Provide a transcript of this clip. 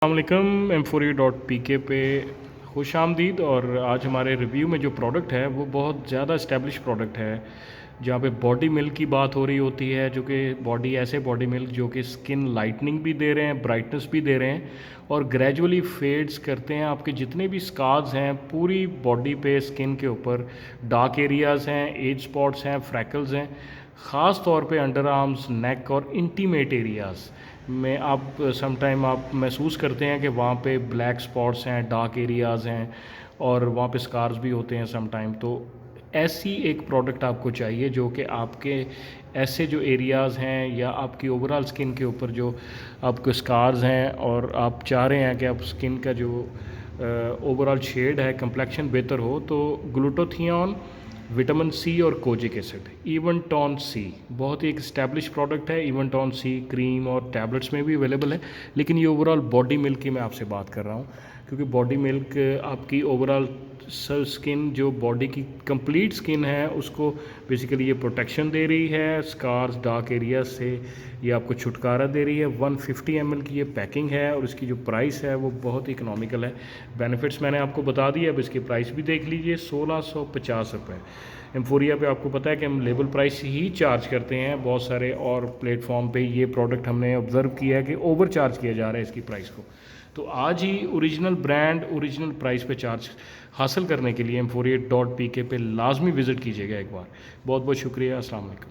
अस्सलामुअलैकुम M4A.pk पे खुश आमदीद। और आज हमारे रिव्यू में जो प्रोडक्ट है वो बहुत ज़्यादा इस्टेब्लिश प्रोडक्ट है, जहाँ पे बॉडी मिल्क की बात हो रही होती है, जो कि ऐसे बॉडी मिल्क जो कि स्किन लाइटनिंग भी दे रहे हैं, ब्राइटनेस भी दे रहे हैं और ग्रेजुअली फेड्स करते हैं आपके जितने भी स्कार्स हैं पूरी बॉडी पे, स्किन के ऊपर डार्क एरियाज़ हैं, एज स्पॉट्स हैं, फ्रैकल्स हैं, ख़ास तौर पे अंडर आर्म्स, नेक और इंटीमेट एरियाज़ में आप समटाइम आप महसूस करते हैं कि वहाँ पे ब्लैक स्पॉट्स हैं, डार्क एरियाज़ हैं और वहाँ पे स्कार्स भी होते हैं समटाइम। तो ऐसी एक प्रोडक्ट आपको चाहिए जो कि आपके ऐसे जो एरियाज़ हैं या आपकी ओवरऑल स्किन के ऊपर जो आपके स्कार्स हैं और आप चाह रहे हैं कि आप स्किन का जो ओवरऑल शेड है, कंप्लेक्शन बेहतर हो, तो ग्लूटाथियोन, विटामिन सी और कोजिक एसिड, इवनटॉन सी बहुत ही एक इस्टेब्लिश प्रोडक्ट है। इवनटॉन सी क्रीम और टैबलेट्स में भी अवेलेबल है, लेकिन ये ओवरऑल बॉडी मिल्क की मैं आपसे बात कर रहा हूँ, क्योंकि बॉडी मिल्क आपकी ओवरऑल स्किन, जो बॉडी की कंप्लीट स्किन है, उसको बेसिकली ये प्रोटेक्शन दे रही है स्कार्स, डार्क एरिया से ये आपको छुटकारा दे रही है। 150 ml की ये पैकिंग है और इसकी जो प्राइस है वो बहुत ही इकोनॉमिकल है। बेनिफिट्स मैंने आपको बता दिया, अब इसकी प्राइस भी देख लीजिए, 1650 रुपये। एम्फोरिया पे आपको पता है कि हम लेबल प्राइस ही चार्ज करते हैं, बहुत सारे और प्लेटफॉर्म पे ये प्रोडक्ट हमने ऑब्ज़र्व किया है कि ओवर चार्ज किया जा रहा है इसकी प्राइस को। तो आज ही ओरिजिनल ब्रांड, ओरिजिनल प्राइस पे चार्ज हासिल करने के लिए M4A.pk पे लाजमी विज़िट कीजिएगा एक बार। बहुत बहुत शुक्रिया। अस्सलाम वालेकुम।